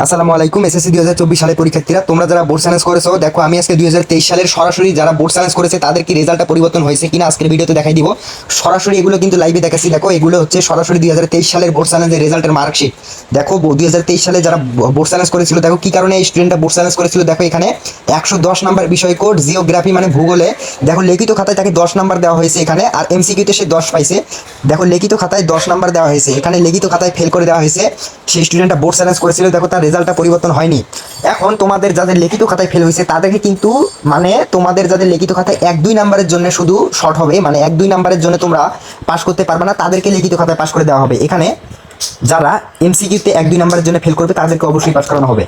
আসসালামু আলাইকুম। এসএসসি 2024 সালের পরীক্ষার্থীরা, তোমরা যারা বোর্ড সায়েন্স করেছো, দেখো আমি আজকে 2023 সালের সরাসরি যারা বোর্ড সায়েন্স করেছে তাদের কি রেজাল্টটা পরিবর্তন হয়েছে কিনা আজকের ভিডিওতে দেখাই দিব। সরাসরি এগুলো কিন্তু লাইভে দেখাচ্ছি। দেখো এগুলো হচ্ছে সরাসরি 2023 সালের বোর্ড সায়েন্সের রেজাল্টের মার্কশিট। দেখো 2023 সালে যারা বোর্ড সায়েন্স করেছিল, দেখো কি কারণে এই স্টুডেন্টটা বোর্ড সায়েন্স করেছিল। দেখো এখানে 110 নাম্বার বিষয় কোড জিওগ্রাফি মানে ভূগোলে, দেখো লিখিত খাতায় তাকে 10 নাম্বার দেওয়া হয়েছে এখানে, আর এমসিকিউতে সে 10 পাইছে। দেখো লিখিত খাতায় 10 নাম্বার দেওয়া হয়েছে, এখানে লিখিত খাতায় ফেল করে দেওয়া হয়েছে। সেই স্টুডেন্টটা বোর্ড সায়েন্স করেছিল, দেখো তার রেজাল্টটা পরিবর্তন হয়নি। এখন তোমাদের যাদের লিখিত খাতায় ফেল হয়েছে তাদেরকে কিন্তু মানে তোমাদের যাদের লিখিত খাতায় 1-2 নাম্বারের জন্য শুধু শর্ট হবে, মানে 1-2 নাম্বারের জন্য তোমরা পাস করতে পারবে না, তাদেরকে লিখিত খাতায় পাস করে দেওয়া হবে। এখানে যারা এমসিকিউতে 1-2 নাম্বারের জন্য ফেল করবে তাদেরকে অবশ্যই পাস করানো হবে।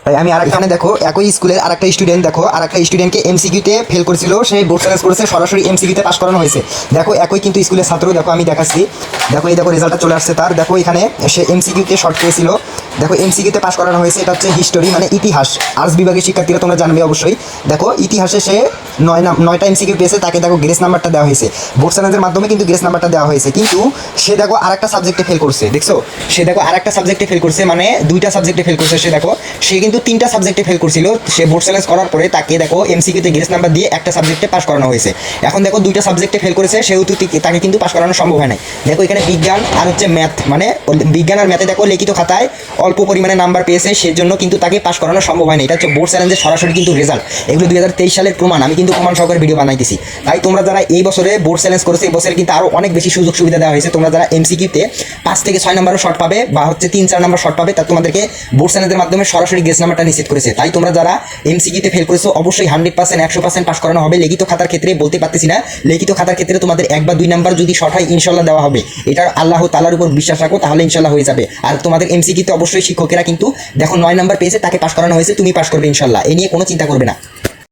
তাই আমি আর এখানে দেখো একই স্কুলের আরেকটা স্টুডেন্ট, দেখো আরেকটা স্টুডেন্টকে এমসিকিউতে ফেল করেছিল, সে বোর্ড সায়েন্স করেছে, সরাসরি এমসিকিউতে পাস করানো হয়েছে। দেখো একই কিন্তু স্কুলের ছাত্র, দেখো আমি দেখাচ্ছি। দেখো এই দেখো রেজাল্টটা চলে আসছে তার। দেখো এখানে সে এমসিকিউতে শর্ট পেয়েছিল, দেখো এমসিকিউতে পাস করানো হয়েছে। এটা হচ্ছে হিস্টোরি মানে ইতিহাস, আর্টস বিভাগের শিক্ষার্থীরা তোমরা জানবে অবশ্যই। দেখো ইতিহাসে সে 9টা এমসিকিউ পেয়েছে, তাকে দেখো গ্রেস নাম্বারটা দেওয়া হয়েছে। বোর্ড সায়েন্সের মাধ্যমে কিন্তু গ্রেস নাম্বারটা দেওয়া হয়েছে, কিন্তু সে দেখো আরেকটা সাবজেক্টে ফেল করছে। দেখছো সে দেখো আরেকটা সাবজেক্টে ফেল করছে, মানে 2টা সাবজেক্টে ফেল করছে সে। দেখো সে কিন্তু 3টা সাবজেক্টে ফেল করছিল, সে বোর্ড সায়েন্স করার পরে তাকে দেখো এমসিকিউতে গ্রেস নাম্বার দিয়ে একটা সাবজেক্টে পাস করানো হয়েছে। এখন দেখো 2টা সাবজেক্টে ফেল করেছে, সেহেতু তাকে কিন্তু পাস করানো সম্ভব হয় না। দেখো এখানে বিজ্ঞান আর হচ্ছে ম্যাথ, মানে বিজ্ঞান আর ম্যাথে দেখো লিখিত খাতায় অল্প পরিমাণে নাম্বার পেয়েছে, সেজন্য কিন্তু তাকে পাস করানো সম্ভব হয় না। এটা হচ্ছে বোর্ড সায়েন্সের সরাসরি কিন্তু রেজাল্ট। এগুলো 2023 সালের প্রমাণ, আমি কিন্তু প্রমাণ সহকারে ভিডিও বানাইতেছি। তাই তোমরা যারা এই বছরে বোর্ড সায়েন্স করেছে, এই বছরে কিন্তু আরো অনেক বেশি সুযোগ সুবিধা দেওয়া হয়েছে। তোমরা যারা এমসিকিউতে 5 থেকে 6 নাম্বারও শর্ট পাবে, বা হচ্ছে 3-4 নাম্বার শর্ট পাবে, তা তোমাদেরকে বোর্ড সায়েন্সের মাধ্যমে সরাসরি গ্রেস নাম্বারটা নিশ্চিত করেছে। তাই তোমরা যারা এমসিকিউতে ফেল করেছো অবশ্যই 100% 100% পাস করানো হবে। লিখিত খাতার ক্ষেত্রে বলতে পারতেছি না, লিখিত খাতার ক্ষেত্রে তোমাদের 1 বা 2 নাম্বার যদি শর্ট হয় ইনশাল্লাহ দেওয়া হবে। এটা আল্লাহ তাআলার উপর বিশ্বাস রাখো, তাহলে ইনশাল্লাহ হয়ে যাবে। আর তোমাদের এমসিকিউতে অবশ্যই শিক্ষকেরা কিন্তু দেখো 9 নাম্বার পেয়েছে, তাকে পাস করানো হয়েছে, তুমি পাস করবে ইনশাল্লাহ, এ নিয়ে কোনো চিন্তা করবে না।